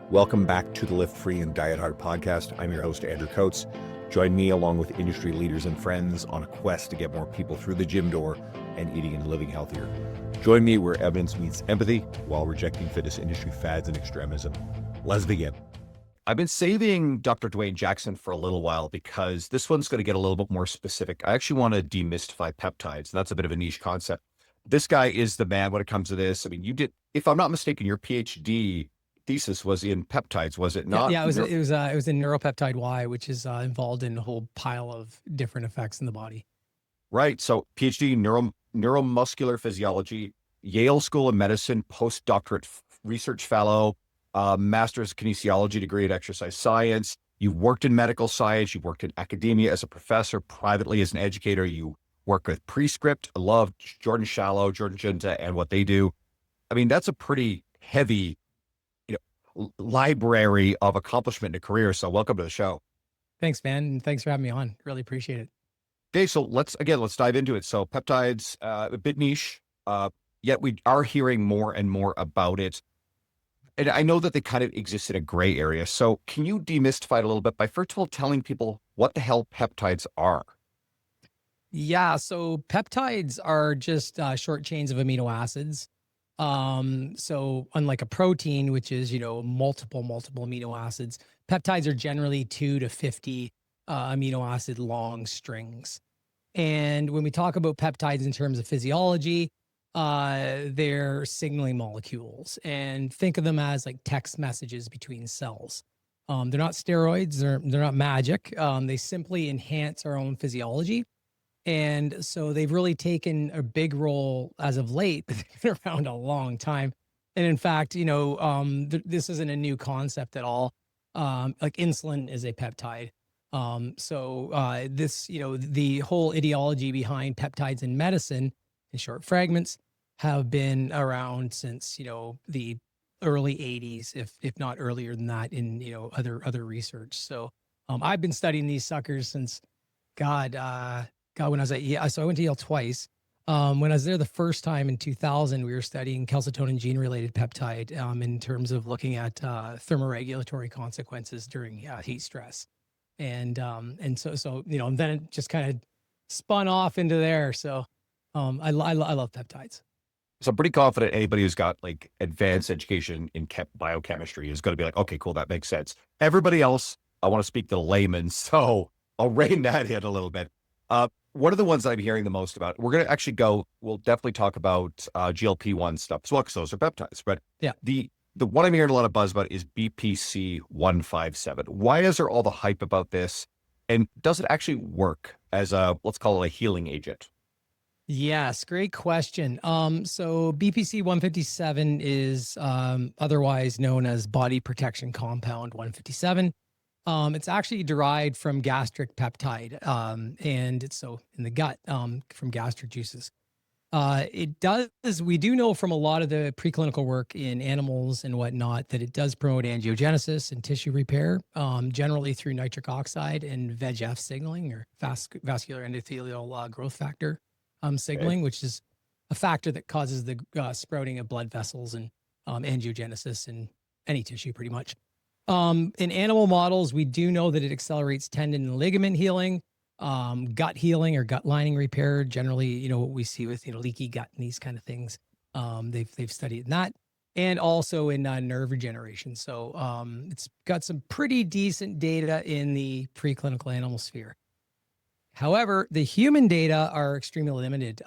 Welcome back to the Lift Free and Diet Hard podcast. I'm your host, Andrew Coates. Join me along with industry leaders and friends on a quest to get more people through the gym door and eating and living healthier. Join me where evidence meets empathy while rejecting fitness industry fads and extremism. Let's begin. I've been saving Dr. Dwayne Jackson for a little while because this one's going to get a little bit more specific. I actually want to demystify peptides, and that's a bit of a niche concept. This guy is the man when it comes to this. I mean, you did, if I'm not mistaken, your PhD thesis was in peptides, was it not? Yeah, it was in neuropeptide Y, which is involved in a whole pile of different effects in the body. Right. So PhD neuromuscular physiology, Yale School of Medicine, postdoctorate research fellow, master's kinesiology degree in exercise science. You've worked in medical science. You've worked in academia as a professor, privately as an educator. You work with Prescript. I love Jordan Shallow, Jordan Junta, and what they do. I mean, that's a pretty heavy library of accomplishment in a career. So welcome to the show. Thanks, man. And thanks for having me on. Really appreciate it. Okay. So let's dive into it. So peptides, a bit niche, yet we are hearing more and more about it. And I know that they kind of exist in a gray area. So can you demystify it a little bit by first of all, telling people what the hell peptides are? Yeah. So peptides are just short chains of amino acids. So unlike a protein, which is, multiple amino acids, peptides are generally 2 to 50 amino acid long strings. And when we talk about peptides in terms of physiology, they're signaling molecules, and think of them as like text messages between cells. They're not steroids, they're not magic. They simply enhance our own physiology. And so they've really taken a big role as of late, but they've been around a long time. And in fact, this isn't a new concept at all. Like insulin is a peptide. The whole ideology behind peptides in medicine in short fragments have been around since, the early 80s, if not earlier than that in, other research. So I've been studying these suckers since when I was so I went to Yale twice. When I was there the first time in 2000, we were studying calcitonin gene-related peptide in terms of looking at thermoregulatory consequences during heat stress, and then it just kind of spun off into there. So I love peptides. So I'm pretty confident anybody who's got like advanced education in biochemistry is going to be like, okay, cool, that makes sense. Everybody else, I want to speak to layman, so I'll rein that in a little bit. One of the ones that I'm hearing the most about, we're going to actually we'll definitely talk about GLP-1 stuff as well, because those are peptides. But yeah, the one I'm hearing a lot of buzz about is BPC 157. Why is there all the hype about this? And does it actually work as let's call it a healing agent? Yes, great question. So BPC 157 is otherwise known as body protection compound 157. It's actually derived from gastric peptide, and it's so in the gut from gastric juices. We do know from a lot of the preclinical work in animals and whatnot that it does promote angiogenesis and tissue repair, generally through nitric oxide and VEGF signaling, or vascular endothelial growth factor signaling, which is a factor that causes the sprouting of blood vessels and angiogenesis in any tissue pretty much. In animal models, we do know that it accelerates tendon and ligament healing, gut healing or gut lining repair. Generally, what we see with, leaky gut and these kind of things. They've studied that, and also in nerve regeneration. So it's got some pretty decent data in the preclinical animal sphere. However, the human data are extremely limited.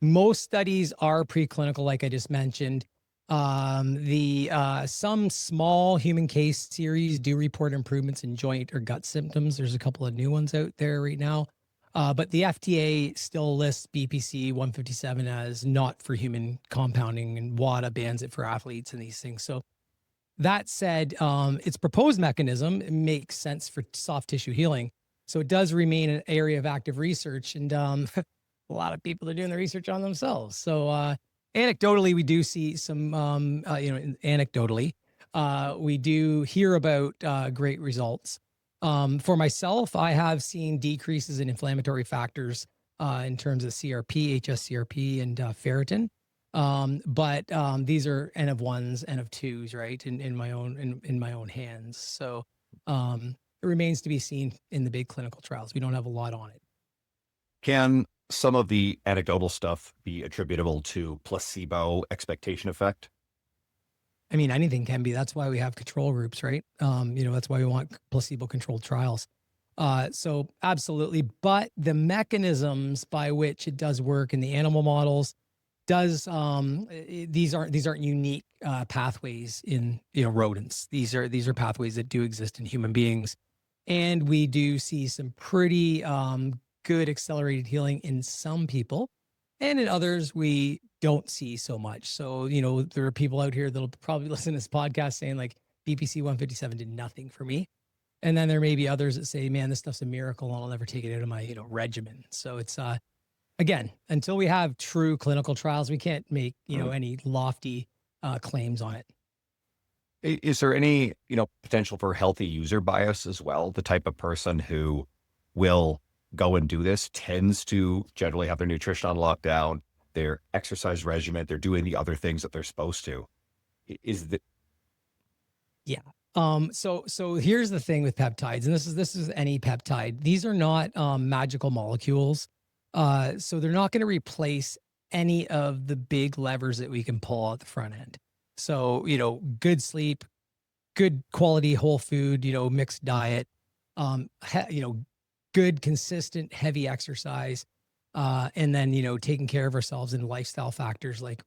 Most studies are preclinical, like I just mentioned. Some small human case series do report improvements in joint or gut symptoms. There's a couple of new ones out there right now. But the FDA still lists BPC 157 as not for human compounding, and WADA bans it for athletes and these things. So that said, its proposed mechanism makes sense for soft tissue healing. So it does remain an area of active research, and a lot of people are doing the research on themselves. So anecdotally, we do see some, we do hear about great results. For myself, I have seen decreases in inflammatory factors in terms of CRP, HSCRP, and ferritin. But these are N of ones, N of twos, right? In my own hands. So it remains to be seen in the big clinical trials. We don't have a lot on it. Can some of the anecdotal stuff be attributable to placebo expectation effect? I mean, anything can be. That's why we have control groups, right? That's why we want placebo-controlled trials. So absolutely. But the mechanisms by which it does work in the animal models these aren't unique pathways in rodents. These are pathways that do exist in human beings, and we do see some pretty good accelerated healing in some people, and in others we don't see so much. So there are people out here that'll probably listen to this podcast saying like BPC 157 did nothing for me, and then there may be others that say, man, this stuff's a miracle and I'll never take it out of my regimen. So it's again, until we have true clinical trials, we can't make, any lofty claims on it. Is there any, potential for healthy user bias as well? The type of person who will go and do this tends to generally have their nutrition on lockdown, their exercise regimen, they're doing the other things that they're supposed to. Yeah. So here's the thing with peptides, and this is any peptide. These are not magical molecules. So they're not going to replace any of the big levers that we can pull at the front end. So, good sleep, good quality whole food, mixed diet, good, consistent, heavy exercise, and then, taking care of ourselves in lifestyle factors like,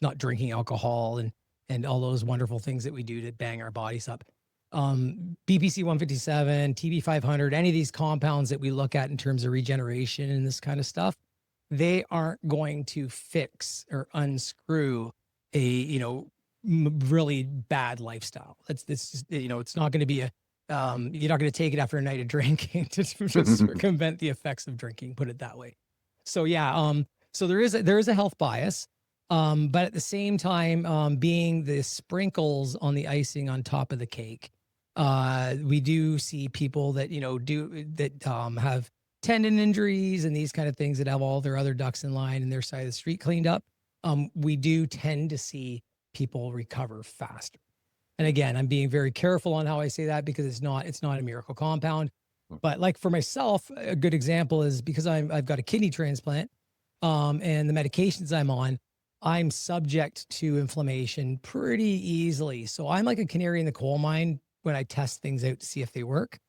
not drinking alcohol and all those wonderful things that we do to bang our bodies up. BPC 157, TB 500, any of these compounds that we look at in terms of regeneration and this kind of stuff, they aren't going to fix or unscrew a, really bad lifestyle. It's not going to be you're not going to take it after a night of drinking to circumvent the effects of drinking, put it that way. So yeah, so there is a health bias. But at the same time, being the sprinkles on the icing on top of the cake, we do see people that, have tendon injuries and these kind of things that have all their other ducks in line and their side of the street cleaned up. We do tend to see people recover faster. And again, I'm being very careful on how I say that because it's not a miracle compound. But like for myself, a good example is because I've got a kidney transplant, and the medications I'm on, I'm subject to inflammation pretty easily. So I'm like a canary in the coal mine when I test things out to see if they work.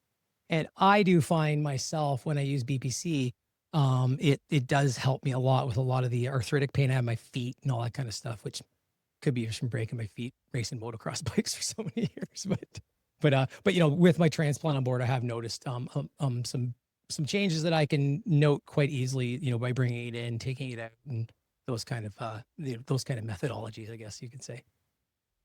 And I do find myself when I use BPC, it does help me a lot with a lot of the arthritic pain I have in my feet and all that kind of stuff, which could be just from breaking my feet racing motocross bikes for so many years. But with my transplant on board, I have noticed some changes that I can note quite easily, by bringing it in, taking it out, and those kind of methodologies, I guess you could say.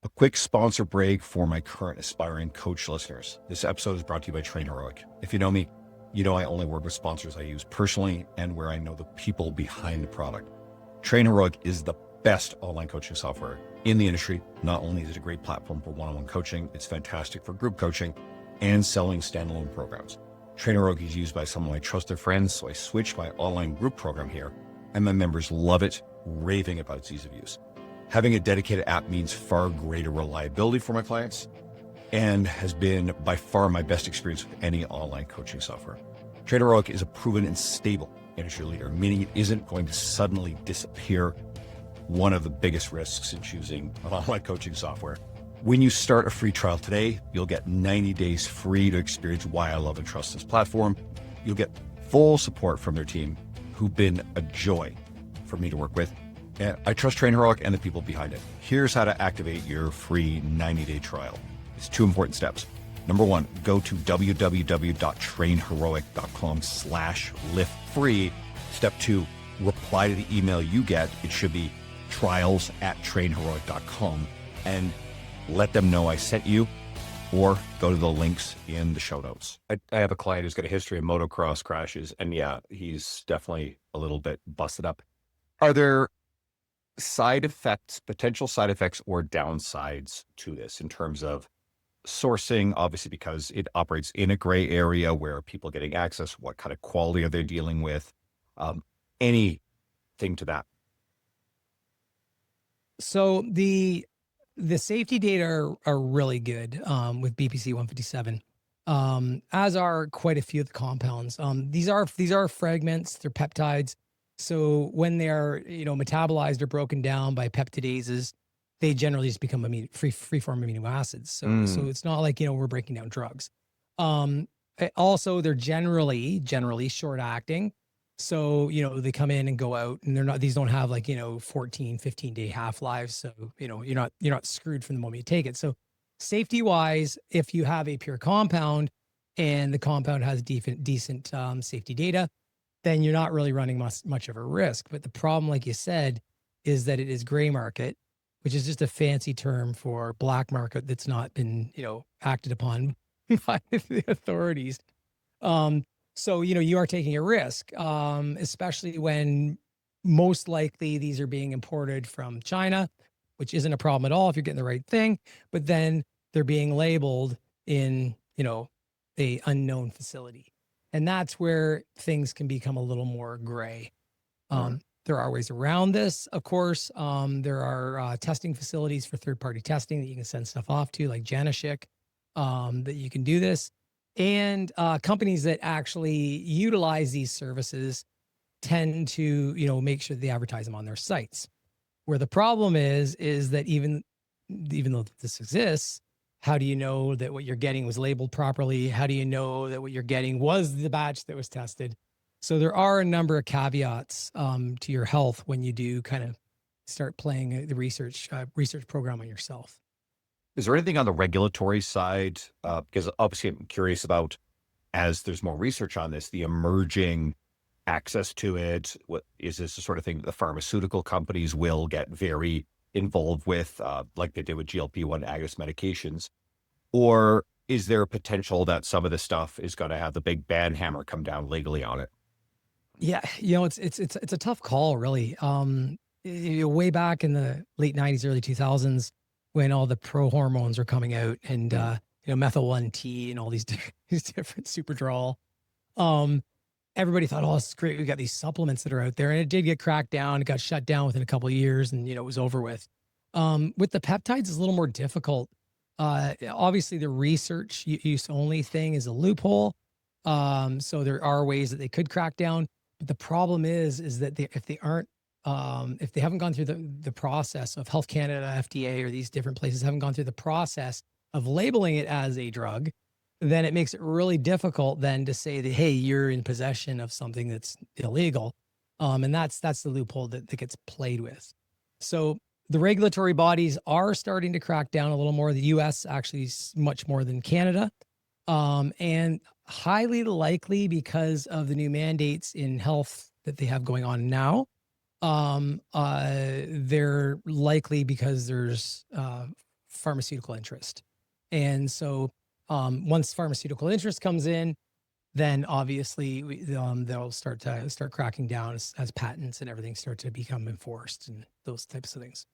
A quick sponsor break for my current aspiring coach listeners. This episode is brought to you by Train Heroic. If you know me, you know I only work with sponsors I use personally and where I know the people behind the product. Train Heroic is the best online coaching software in the industry. Not only is it a great platform for one-on-one coaching, it's fantastic for group coaching and selling standalone programs. Train Heroic is used by some of my trusted friends, so I switched my online group program here, and my members love it, raving about its ease of use. Having a dedicated app means far greater reliability for my clients and has been by far my best experience with any online coaching software. Train Heroic is a proven and stable industry leader, meaning it isn't going to suddenly disappear. One of the biggest risks in choosing an online coaching software. When you start a free trial today, you'll get 90 days free to experience why I love and trust this platform. You'll get full support from their team, who've been a joy for me to work with. And I trust Train Heroic and the people behind it. Here's how to activate your free 90-day trial. It's 2 important steps. Number 1, go to www.trainheroic.com/liftfree. Step 2, reply to the email you get. It should be trials@trainheroic.com, and let them know I sent you, or go to the links in the show notes. I have a client who's got a history of motocross crashes, and yeah, he's definitely a little bit busted up. Are there potential side effects or downsides to this in terms of sourcing, obviously, because it operates in a gray area where people are getting access, what kind of quality are they dealing with? Anything to that? So the safety data are really good with BPC 157, as are quite a few of the compounds. These are fragments, they're peptides. So when they're metabolized or broken down by peptidases, they generally just become free form amino acids. So it's not like we're breaking down drugs. Also, they're generally short acting. So, they come in and go out, and these don't have 14, 15-day half-lives. So, you're not screwed from the moment you take it. So safety wise, if you have a pure compound and the compound has decent safety data, then you're not really running much of a risk. But the problem, like you said, is that it is gray market, which is just a fancy term for black market that's not been, acted upon by the authorities. So, you are taking a risk, especially when most likely these are being imported from China, which isn't a problem at all if you're getting the right thing, but then they're being labeled in, a unknown facility. And that's where things can become a little more gray. There are ways around this, of course. There are testing facilities for third-party testing that you can send stuff off to, like Janashik, that you can do this. And companies that actually utilize these services tend to, make sure they advertise them on their sites. Where the problem is that even though this exists, how do you know that what you're getting was labeled properly? How do you know that what you're getting was the batch that was tested? So there are a number of caveats to your health when you do kind of start playing the research program on yourself. Is there anything on the regulatory side? Because obviously I'm curious about, as there's more research on this, the emerging access to it. What is this the sort of thing that the pharmaceutical companies will get very involved with, like they did with GLP-1 agonist medications? Or is there a potential that some of this stuff is going to have the big ban hammer come down legally on it? Yeah, it's a tough call, really. Way back in the late 90s, early 2000s, when all the pro hormones were coming out, and methyl 1T and all these different Superdrol, everybody thought, oh, this is great, we got these supplements that are out there. And it did get cracked down. It got shut down within a couple of years, and it was over with. With the peptides, it's a little more difficult. Obviously the research use only thing is a loophole. So there are ways that they could crack down, but the problem is that if they haven't gone through the process of Health Canada, FDA, or these different places haven't gone through the process of labeling it as a drug, then it makes it really difficult then to say that, hey, you're in possession of something that's illegal. And that's the loophole that gets played with. So the regulatory bodies are starting to crack down a little more. The US actually is much more than Canada. And highly likely because of the new mandates in health that they have going on now. They're likely because there's pharmaceutical interest. And so once pharmaceutical interest comes in, then obviously they'll start cracking down as patents and everything start to become enforced and those types of things.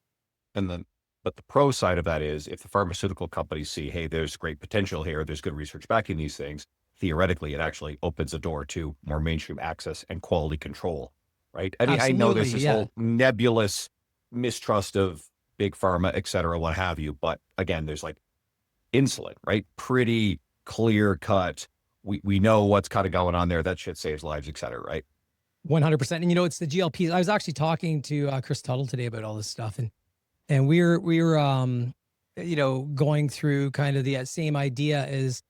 But the pro side of that is, if the pharmaceutical companies see, hey, there's great potential here, there's good research backing these things, theoretically, it actually opens the door to more mainstream access and quality control, right? I mean, Absolutely, I know there's this whole nebulous mistrust of big pharma, et cetera, what have you. But again, there's like insulin, right? Pretty clear cut. We know what's kind of going on there. That shit saves lives, et cetera, right? 100%. And it's the GLPs. I was actually talking to Chris Tuttle today about all this stuff, and we were going through kind of the same idea as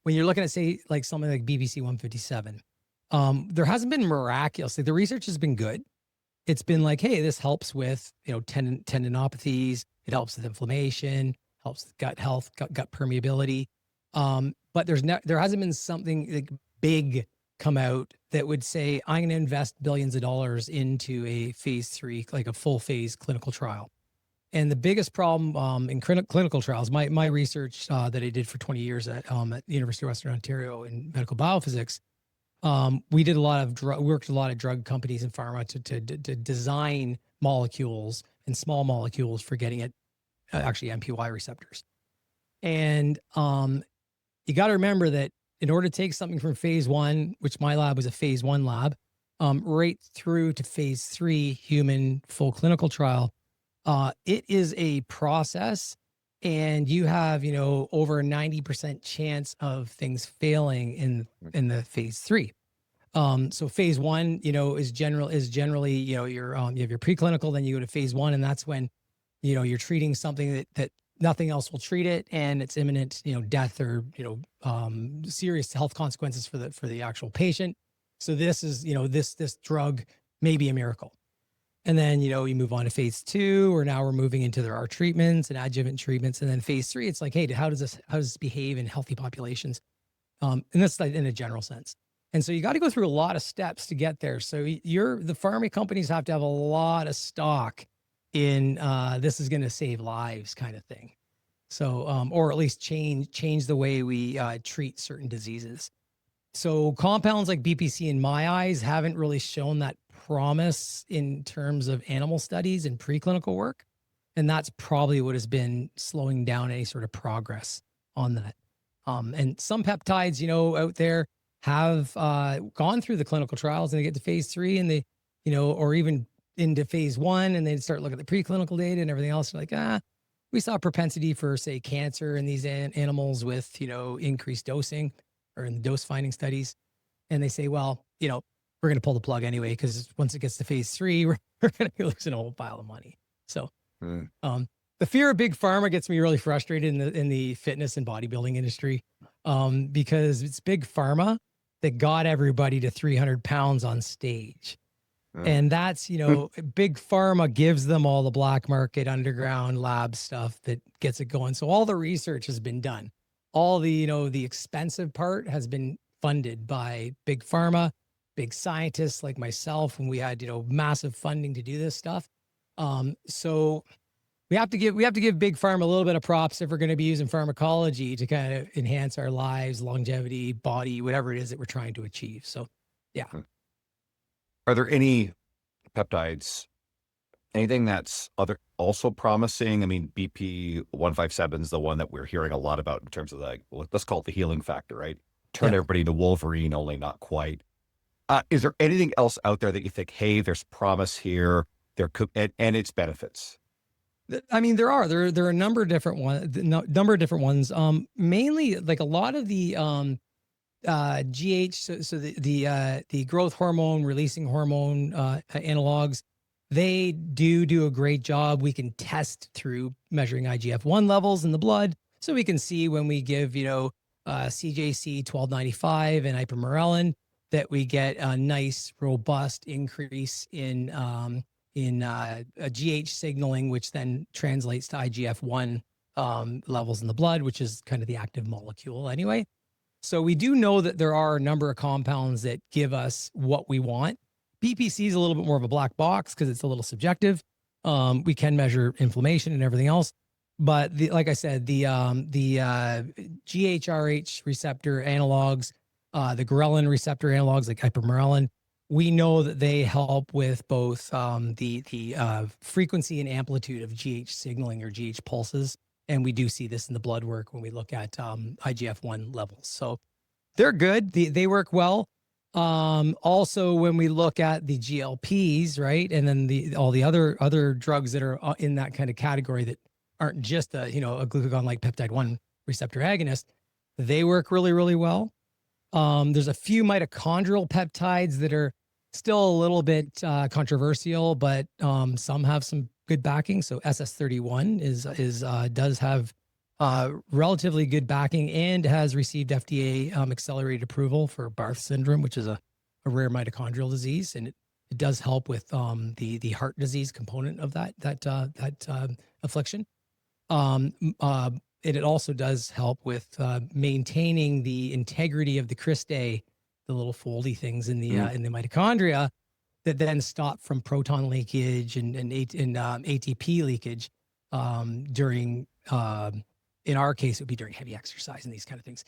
when you're looking at, say, like something like BBC 157. There hasn't been miraculous. Like, the research has been good. It's been like, hey, this helps with tendinopathies. It helps with inflammation, helps with gut health, gut permeability. But there hasn't been something like big come out that would say, I'm going to invest billions of dollars into a phase 3, like a full phase clinical trial. And the biggest problem in clinical trials, my research that I did for 20 years at the University of Western Ontario in medical biophysics, we did worked with a lot of drug companies and pharma to design molecules and small molecules for getting at actually MPY receptors. And you got to remember that in order to take something from phase 1, which my lab was a phase 1 lab, right through to phase 3 human full clinical trial, It is a process, and you have, over a 90% chance of things failing in the phase 3. So phase 1, is generally, you have your preclinical, then you go to phase 1, and that's when, you're treating something that nothing else will treat it, and it's imminent, death or, serious health consequences for the actual patient. So this is, this drug may be a miracle. And then, you move on to phase 2, or now we're moving into there are treatments and adjuvant treatments. And then phase 3, it's like, hey, how does this behave in healthy populations? And that's like in a general sense. And so you got to go through a lot of steps to get there. So the pharma companies have to have a lot of stock in this is going to save lives kind of thing. So, or at least change the way we treat certain diseases. So compounds like BPC in my eyes haven't really shown that promise in terms of animal studies and preclinical work. And that's probably what has been slowing down any sort of progress on that. And some peptides, out there have gone through the clinical trials, and they get to phase 3, and they, or even into phase 1, and they start looking at the preclinical data and everything else. Like, we saw propensity for, say, cancer in these animals with, increased dosing, or in the dose finding studies. And they say, well, we're going to pull the plug anyway, because once it gets to phase 3, we're going to be losing a whole pile of money. So, the fear of big pharma gets me really frustrated in the fitness and bodybuilding industry, because it's big pharma that got everybody to 300 pounds on stage. And that's, big pharma gives them all the black market underground lab stuff that gets it going. So all the research has been done. All the, the expensive part has been funded by big pharma, big scientists like myself, when we had, massive funding to do this stuff. So we have to give big pharma a little bit of props if we're going to be using pharmacology to kind of enhance our lives, longevity, body, whatever it is that we're trying to achieve. So, yeah. Are there any peptides, anything that's also promising? I mean, BP 157 is the one that we're hearing a lot about in terms of let's call it the healing factor, right? Turn everybody into Wolverine, only not quite. Is there anything else out there that you think, hey, there's promise here, and its benefits? I mean, there are a number of different ones. Mainly, like a lot of the GH, so the growth hormone releasing hormone analogs, they do a great job. We can test through measuring IGF-1 levels in the blood, so we can see when we give CJC 1295 and ipamorelin that we get a nice robust increase in a GH signaling, which then translates to IGF-1 levels in the blood, which is kind of the active molecule anyway. So we do know that there are a number of compounds that give us what we want. BPC is a little bit more of a black box because it's a little subjective. We can measure inflammation and everything else, but like I said, the GHRH receptor analogs, the ghrelin receptor analogs like ipamorelin, we know that they help with both the frequency and amplitude of GH signaling or GH pulses. And we do see this in the blood work when we look at IGF-1 levels. So they're good. They work well. Also, when we look at the GLPs, right, and then all the other drugs that are in that kind of category that aren't just a glucagon-like peptide 1 receptor agonist, they work really, really well. There's a few mitochondrial peptides that are still a little bit controversial, but some have some good backing. So SS31 does have relatively good backing and has received FDA accelerated approval for Barth syndrome, which is a rare mitochondrial disease, and it does help with the heart disease component of that affliction. It also does help with maintaining the integrity of the cristae, the little foldy things in the mitochondria that then stop from proton leakage and ATP leakage during, in our case, it would be during heavy exercise and these kind of things.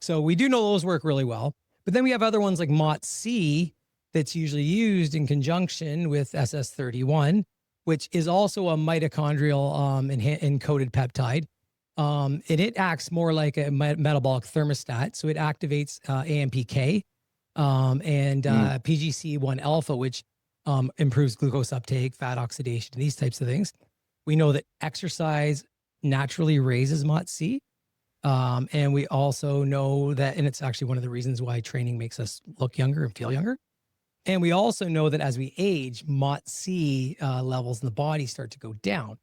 So we do know those work really well. But then we have other ones like MOTC that's usually used in conjunction with SS31, which is also a mitochondrial encoded peptide. And it acts more like a metabolic thermostat. So it activates AMPK and PGC1 alpha, which improves glucose uptake, fat oxidation, these types of things. We know that exercise naturally raises MOTS-c. And we also know that, and it's actually one of the reasons why training makes us look younger and feel younger. And we also know that as we age, MOTS-c levels in the body start to go down.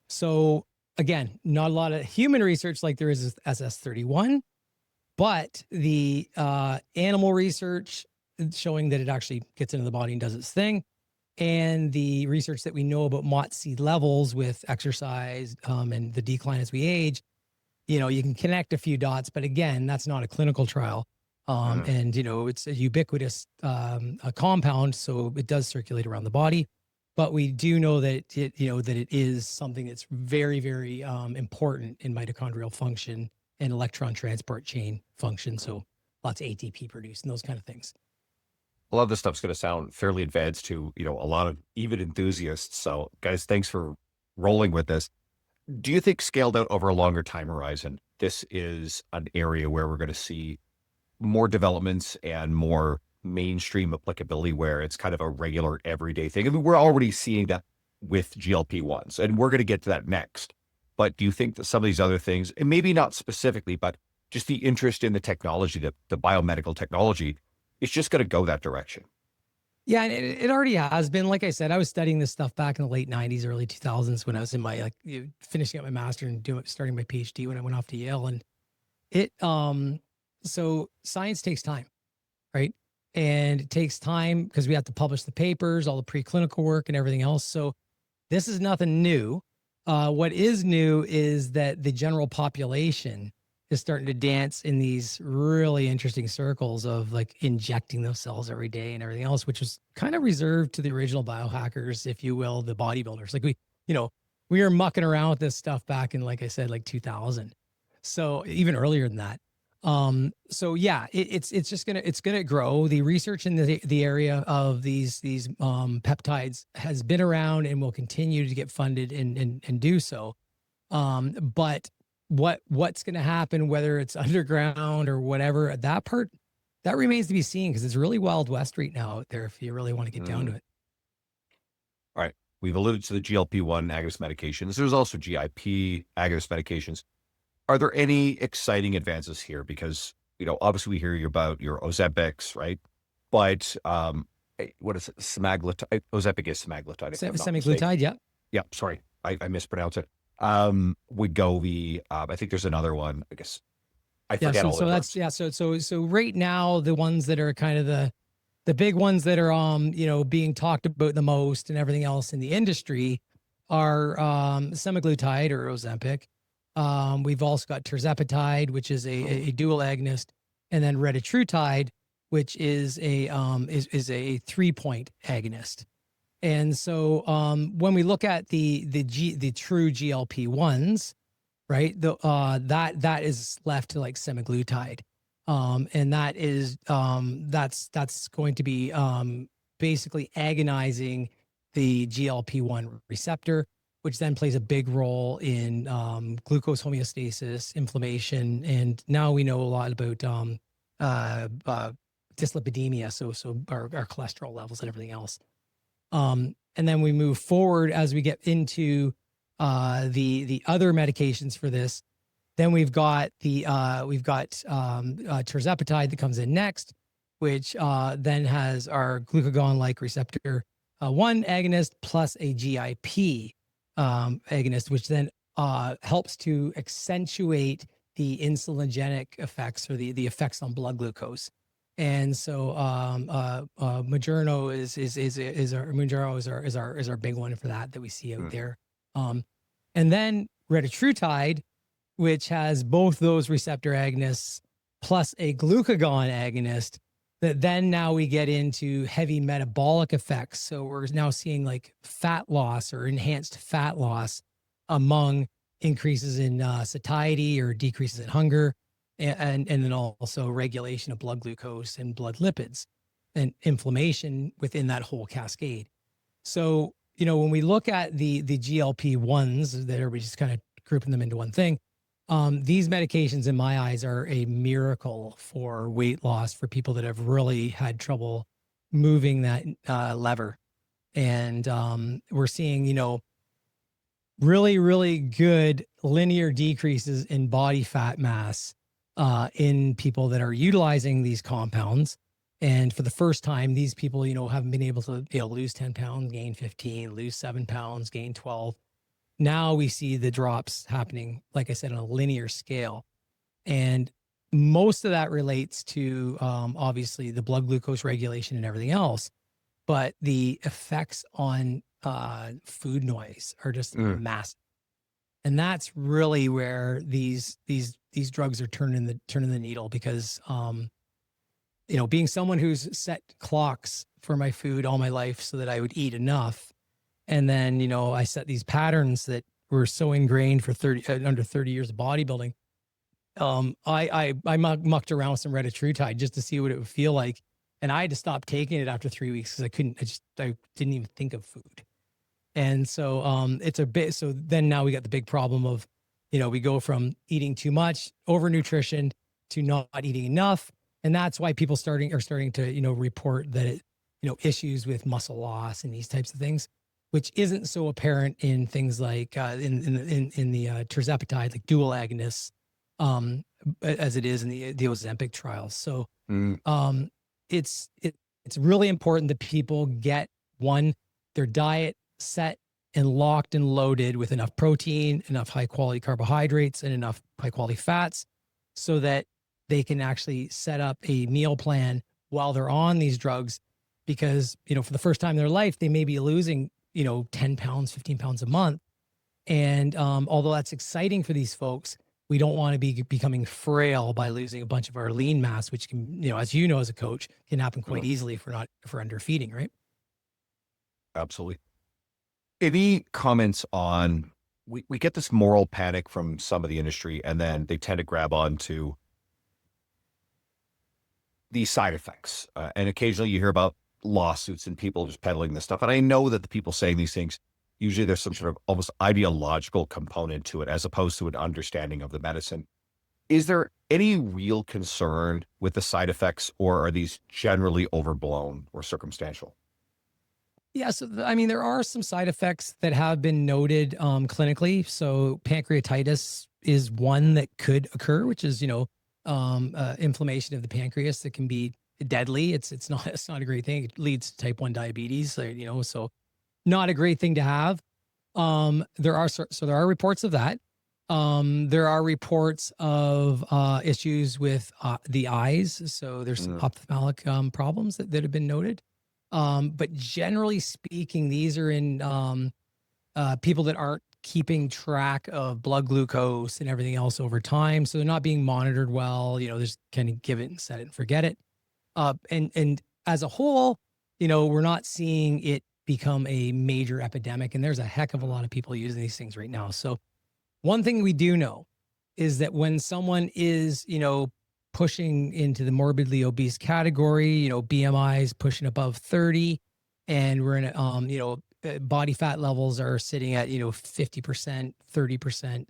So again, not a lot of human research like there is with SS31, but the animal research showing that it actually gets into the body and does its thing. And the research that we know about MOTS-c levels with exercise and the decline as we age, you can connect a few dots, but again, that's not a clinical trial. And, it's a ubiquitous a compound, so it does circulate around the body. But we do know that it is something that's very, very important in mitochondrial function and electron transport chain function. So lots of ATP produced and those kind of things. A lot of this stuff's going to sound fairly advanced to, a lot of even enthusiasts. So guys, thanks for rolling with this. Do you think scaled out over a longer time horizon, this is an area where we're going to see more developments and more mainstream applicability where it's kind of a regular everyday thing? I mean, we're already seeing that with GLP-1s, and we're going to get to that next. But do you think that some of these other things, and maybe not specifically, but just the interest in the technology, the biomedical technology, it's just going to go that direction? Yeah, and it already has been. Like I said, I was studying this stuff back in the late 90s, early 2000s when I was in my finishing up my master and starting my PhD when I went off to Yale. And it so science takes time, right? And it takes time because we have to publish the papers, all the preclinical work and everything else. So this is nothing new. What is new is that the general population is starting to dance in these really interesting circles of like injecting those cells every day and everything else, which was kind of reserved to the original biohackers, if you will, the bodybuilders. Like we were mucking around with this stuff back in, like I said, like 2000. So even earlier than that. So yeah, it's just gonna grow. The research in the area of these peptides has been around and will continue to get funded and do so. But what's going to happen, whether it's underground or whatever, that remains to be seen, because it's really Wild West right now out there if you really want to get down to it. All right. We've alluded to the GLP-1 agonist medications. There's also GIP agonist medications. Are there any exciting advances here? Because, obviously we hear about your Ozempics, right? But what is it? Semaglutide. Ozempic is semaglutide. Semaglutide, yeah. Yeah, sorry. I mispronounced it. Wegovy. I think there's another one. I guess I forget all the drugs. So right now, the ones that are kind of the big ones that are being talked about the most and everything else in the industry are semaglutide or Ozempic. We've also got tirzepatide, which is a dual agonist, and then retatrutide, which is a 3-point agonist. And so when we look at the true GLP-1s, right, that is left to like semaglutide, and that is that's going to be basically agonizing the GLP-1 receptor, which then plays a big role in glucose homeostasis, inflammation, and now we know a lot about dyslipidemia, so our cholesterol levels and everything else. And then we move forward as we get into the other medications for this. Then we've got tirzepatide that comes in next, which then has our glucagon-like receptor 1 agonist plus a GIP agonist, which then helps to accentuate the insulinogenic effects or the effects on blood glucose. And so Mounjaro is our big one for that we see out there. And then retatrutide, which has both those receptor agonists plus a glucagon agonist, that then now we get into heavy metabolic effects. So we're now seeing like fat loss or enhanced fat loss among increases in satiety or decreases in hunger, and then also regulation of blood glucose and blood lipids and inflammation within that whole cascade. So, when we look at the GLP-1s, that everybody's just kind of grouping them into one thing, these medications in my eyes are a miracle for weight loss for people that have really had trouble moving that lever. And we're seeing, really, really good linear decreases in body fat mass in people that are utilizing these compounds. And for the first time, these people, haven't been able to, lose 10 pounds, gain 15, lose 7 pounds, gain 12. Now we see the drops happening, like I said, on a linear scale. And most of that relates to obviously the blood glucose regulation and everything else. But the effects on food noise are just massive. And that's really where these drugs are turning the needle, because being someone who's set clocks for my food all my life so that I would eat enough, and then I set these patterns that were so ingrained for under 30 years of bodybuilding. I mucked around with some retatrutide just to see what it would feel like, and I had to stop taking it after 3 weeks because I didn't even think of food. And so it's a bit, so then now we got the big problem of, we go from eating too much, overnutrition, to not eating enough. And that's why people are starting to, report that issues with muscle loss and these types of things, which isn't so apparent in things like in the tirzepatide, like dual agonists, as it is in the Ozempic trials. So it's really important that people get their diet set and locked and loaded with enough protein, enough high quality carbohydrates, and enough high quality fats, so that they can actually set up a meal plan while they're on these drugs. Because, for the first time in their life, they may be losing, 10 pounds, 15 pounds a month. And although that's exciting for these folks, we don't want to be becoming frail by losing a bunch of our lean mass, which can, as as a coach, can happen quite easily if we're underfeeding, right? Absolutely. Any comments on, we get this moral panic from some of the industry, and then they tend to grab on to these side effects. And occasionally you hear about lawsuits and people just peddling this stuff. And I know that the people saying these things, usually there's some sort of almost ideological component to it, as opposed to an understanding of the medicine. Is there any real concern with the side effects, or are these generally overblown or circumstantial? Yeah, so there are some side effects that have been noted clinically. So pancreatitis is one that could occur, which is inflammation of the pancreas that can be deadly. It's not a great thing. It leads to type 1 diabetes. So not a great thing to have. There are reports of that. There are reports of issues with the eyes. So there's some ophthalmic problems that have been noted. But generally speaking, these are in people that aren't keeping track of blood glucose and everything else over time. So they're not being monitored well. They're just kind of give it and set it and forget it. And as a whole, we're not seeing it become a major epidemic. And there's a heck of a lot of people using these things right now. So one thing we do know is that when someone is, pushing into the morbidly obese category, BMIs pushing above 30, and we're in body fat levels are sitting at, 50%, 30%,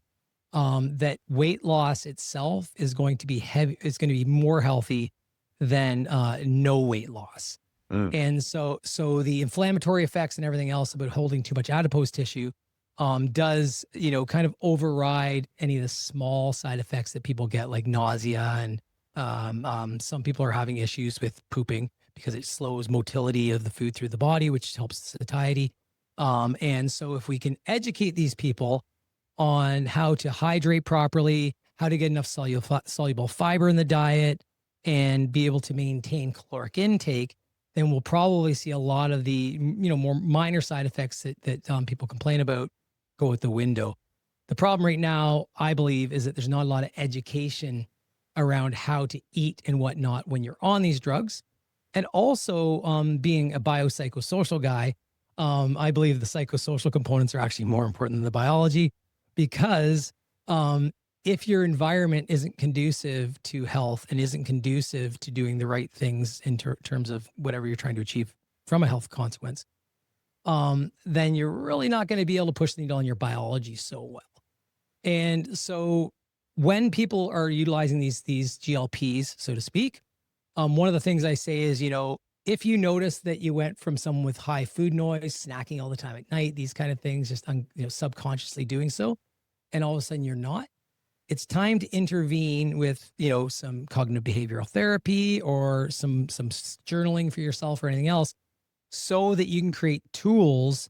that weight loss itself is going to be heavy. It's going to be more healthy than no weight loss. And so the inflammatory effects and everything else about holding too much adipose tissue does, kind of override any of the small side effects that people get, like nausea. And some people are having issues with pooping because it slows motility of the food through the body, which helps satiety. And so if we can educate these people on how to hydrate properly, how to get enough soluble fiber in the diet, and be able to maintain caloric intake, then we'll probably see a lot of the, more minor side effects that people complain about go out the window. The problem right now, I believe, is that there's not a lot of education around how to eat and whatnot when you're on these drugs. And also, being a biopsychosocial guy, I believe the psychosocial components are actually more important than the biology, because if your environment isn't conducive to health and isn't conducive to doing the right things in terms of whatever you're trying to achieve from a health consequence, then you're really not going to be able to push the needle on your biology so well. And so when people are utilizing these GLPs, so to speak, one of the things I say is, if you notice that you went from someone with high food noise, snacking all the time at night, these kind of things, just subconsciously doing so, and all of a sudden you're not, it's time to intervene with, some cognitive behavioral therapy or some journaling for yourself or anything else, so that you can create tools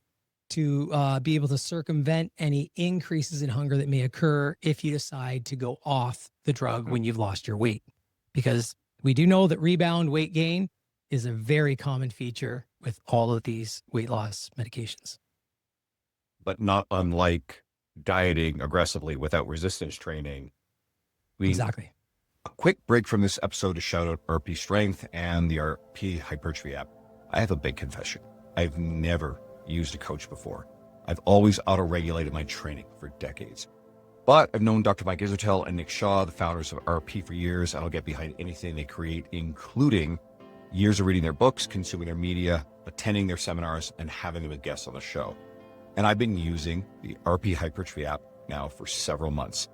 to be able to circumvent any increases in hunger that may occur if you decide to go off the drug when you've lost your weight. Because we do know that rebound weight gain is a very common feature with all of these weight loss medications. But not unlike dieting aggressively without resistance training. Exactly. A quick break from this episode to shout out RP Strength and the RP Hypertrophy app. I have a big confession. I've never used a coach before. I've always auto-regulated my training for decades. But I've known Dr. Mike Isertel and Nick Shaw, the founders of RP, for years, and I'll get behind anything they create, including years of reading their books, consuming their media, attending their seminars, and having them as guests on the show. And I've been using the RP Hypertrophy app now for several months.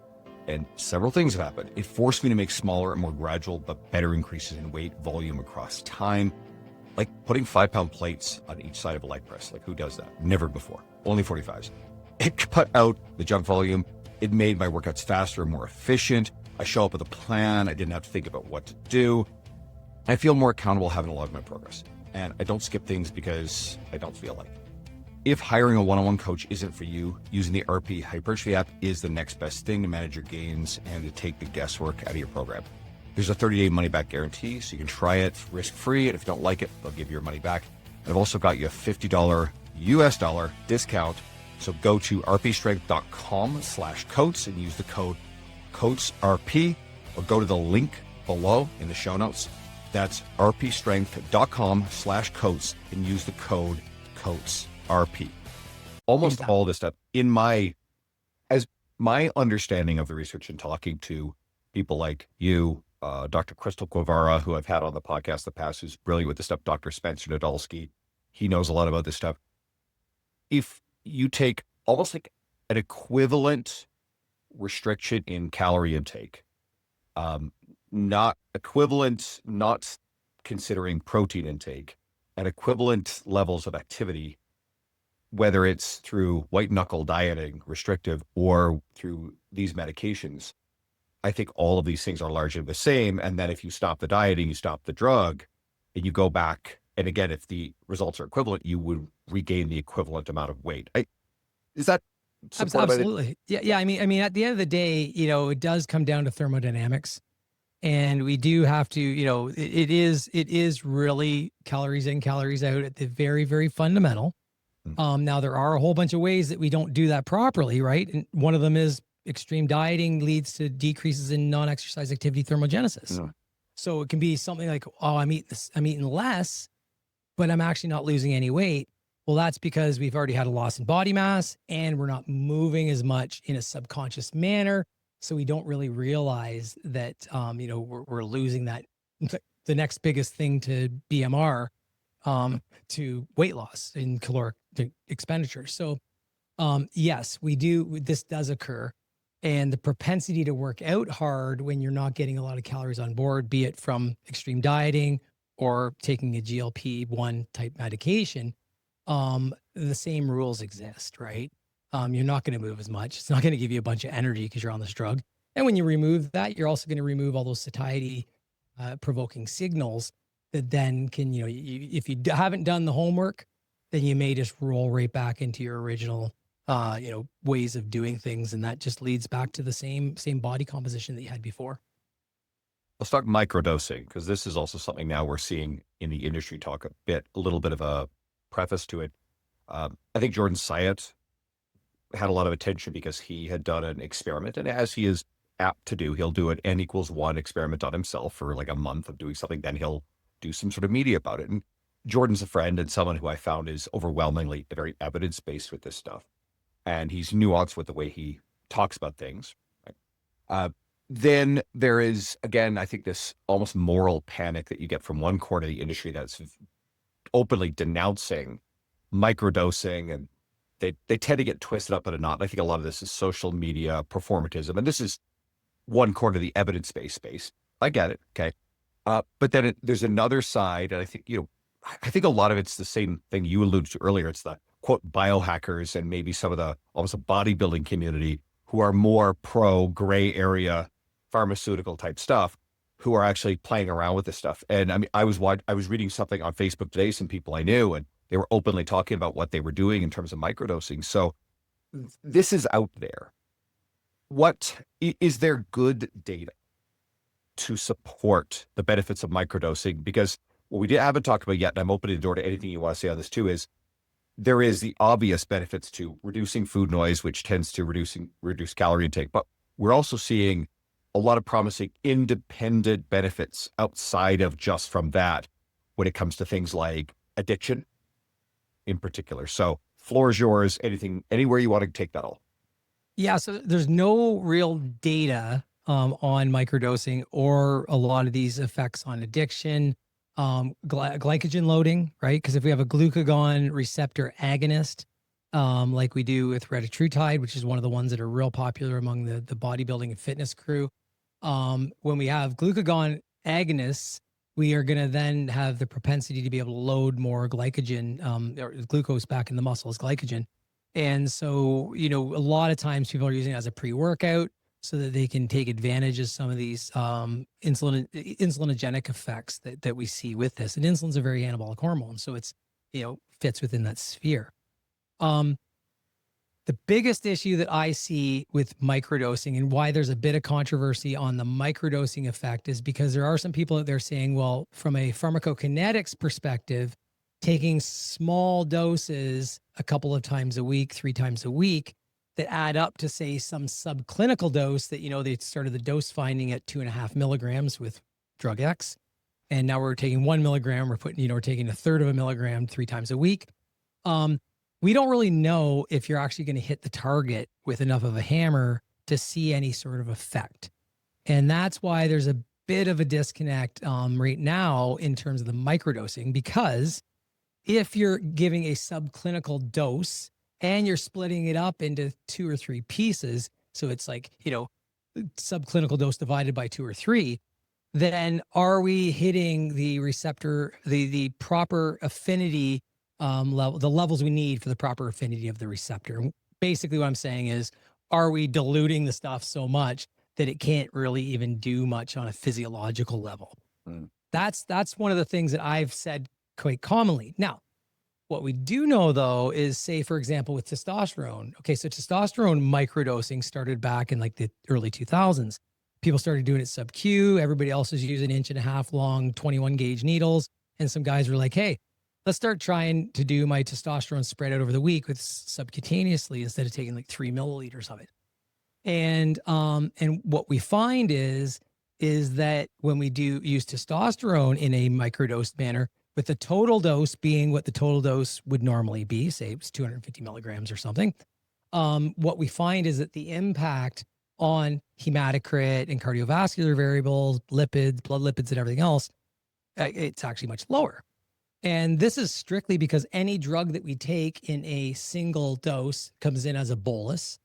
And several things have happened. It forced me to make smaller and more gradual but better increases in weight volume across time. Like putting 5-pound plates on each side of a leg press. Like, who does that? Never before. Only 45s. It cut out the junk volume. It made my workouts faster and more efficient. I show up with a plan. I didn't have to think about what to do. I feel more accountable having to log my progress. And I don't skip things because I don't feel like it. If hiring a one-on-one coach isn't for you, using the RP Hypertrophy app is the next best thing to manage your gains and to take the guesswork out of your program. There's a 30-day money-back guarantee, so you can try it risk-free, and if you don't like it, they'll give you your money back. And I've also got you a $50 US dollar discount, so go to rpstrength.com/coats and use the code COATSRP, or go to the link below in the show notes. That's rpstrength.com/coats and use the code COATSRP. Almost all this stuff as my understanding of the research and talking to people like you, Dr. Crystal Guevara, who I've had on the podcast in the past, who's brilliant with this stuff, Dr. Spencer Nadolski, he knows a lot about this stuff. If you take almost like an equivalent restriction in calorie intake, not considering protein intake, and equivalent levels of activity, whether it's through white knuckle dieting, restrictive, or through these medications, I think all of these things are largely the same. And then if you stop the dieting, you stop the drug, and you go back, and again, if the results are equivalent, you would regain the equivalent amount of weight. Is that absolutely? Yeah. I mean, at the end of the day, it does come down to thermodynamics, and we do have to, it is really calories in, calories out at the very, very fundamental. Now there are a whole bunch of ways that we don't do that properly, right? And one of them is extreme dieting leads to decreases in non-exercise activity thermogenesis. Yeah. So it can be something like, oh, I'm eating less, but I'm actually not losing any weight. Well, that's because we've already had a loss in body mass and we're not moving as much in a subconscious manner. So we don't really realize that, we're losing that, the next biggest thing to BMR, to weight loss in caloric expenditure. So, yes, we do. This does occur. And the propensity to work out hard when you're not getting a lot of calories on board, be it from extreme dieting or taking a GLP-1 type medication, the same rules exist, right? You're not going to move as much. It's not going to give you a bunch of energy because you're on this drug. And when you remove that, you're also going to remove all those satiety provoking signals that then can, if you haven't done the homework, then you may just roll right back into your original ways of doing things. And that just leads back to the same body composition that you had before. Let's talk microdosing, because this is also something now we're seeing in the industry talk a little bit of a preface to it. I think Jordan Syatt had a lot of attention because he had done an experiment, and as he is apt to do, he'll do an N=1 experiment on himself for like a month of doing something. Then he'll do some sort of media about it. And Jordan's a friend and someone who I found is overwhelmingly very evidence-based with this stuff. And he's nuanced with the way he talks about things. Right? Then there is, again, I think this almost moral panic that you get from one corner of the industry that's openly denouncing microdosing, and they tend to get twisted up in a knot. I think a lot of this is social media performatism, and this is one corner of the evidence-based space. I get it, okay? But then there's another side, and I think, I think a lot of it's the same thing you alluded to earlier. It's the quote biohackers and maybe some of the almost a bodybuilding community who are more pro gray area pharmaceutical type stuff, who are actually playing around with this stuff. And I mean, I was reading something on Facebook today, some people I knew, and they were openly talking about what they were doing in terms of microdosing. So this is out there. What is there good data to support the benefits of microdosing? Because what we haven't talked about yet, and I'm opening the door to anything you want to say on this too, is there is the obvious benefits to reducing food noise, which tends to reduce calorie intake. But we're also seeing a lot of promising independent benefits outside of just from that when it comes to things like addiction in particular. So floor is yours, anywhere you want to take that all. Yeah, so there's no real data on microdosing or a lot of these effects on addiction, glycogen loading, right? Because if we have a glucagon receptor agonist, like we do with retatrutide, which is one of the ones that are real popular among the bodybuilding and fitness crew, when we have glucagon agonists, we are going to then have the propensity to be able to load more glycogen, or glucose back in the muscles, glycogen. And so, a lot of times people are using it as a pre-workout so that they can take advantage of some of these insulinogenic effects that we see with this. And insulin's a very anabolic hormone, so it's, fits within that sphere. The biggest issue that I see with microdosing and why there's a bit of controversy on the microdosing effect is because there are some people out there saying, well, from a pharmacokinetics perspective, taking small doses a couple of times a week, 3 times a week, that add up to, say, some subclinical dose that, they started the dose finding at 2.5 milligrams with drug X. And now we're taking 1 milligram, we're taking 1/3 of a milligram 3 times a week. We don't really know if you're actually going to hit the target with enough of a hammer to see any sort of effect. And that's why there's a bit of a disconnect right now in terms of the microdosing, because if you're giving a subclinical dose and you're splitting it up into 2 or 3 pieces, so it's like, subclinical dose divided by 2 or 3, then are we hitting the receptor, the proper affinity level, the levels we need for the proper affinity of the receptor? Basically what I'm saying is, are we diluting the stuff so much that it can't really even do much on a physiological level? That's one of the things that I've said quite commonly. Now, what we do know though is, say, for example, with testosterone. Okay, so testosterone microdosing started back in like the early 2000s. People started doing it sub-Q. Everybody else is using 1.5-inch long 21 gauge needles. And some guys were like, hey, let's start trying to do my testosterone spread out over the week with subcutaneously instead of taking like 3 milliliters of it. And what we find is that when we do use testosterone in a microdosed manner, with the total dose being what the total dose would normally be, say it's 250 milligrams or something, what we find is that the impact on hematocrit and cardiovascular variables, lipids, blood lipids, and everything else, it's actually much lower. And this is strictly because any drug that we take in a single dose comes in as a bolus.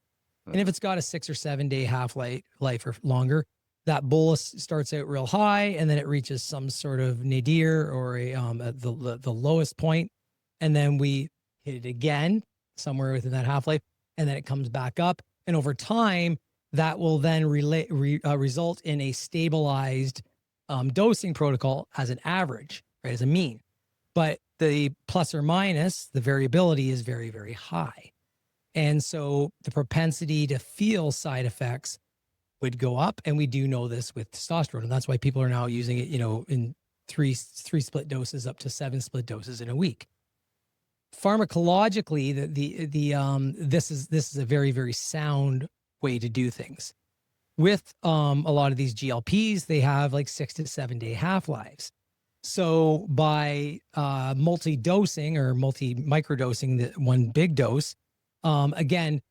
And if it's got a 6 or 7 day half-life or longer, that bolus starts out real high and then it reaches some sort of nadir or the lowest point. And then we hit it again somewhere within that half-life, and then it comes back up. And over time, that will then result in a stabilized dosing protocol as an average, right, as a mean. But the plus or minus, the variability is very, very high. And so the propensity to feel side effects would go up. And we do know this with testosterone. And that's why people are now using it, in three split doses up to 7 split doses in a week. Pharmacologically, this is a very, very sound way to do things. With a lot of these GLPs, they have like 6 to 7 day half-lives. So by multi-dosing or multi-microdosing, the one big dose, again,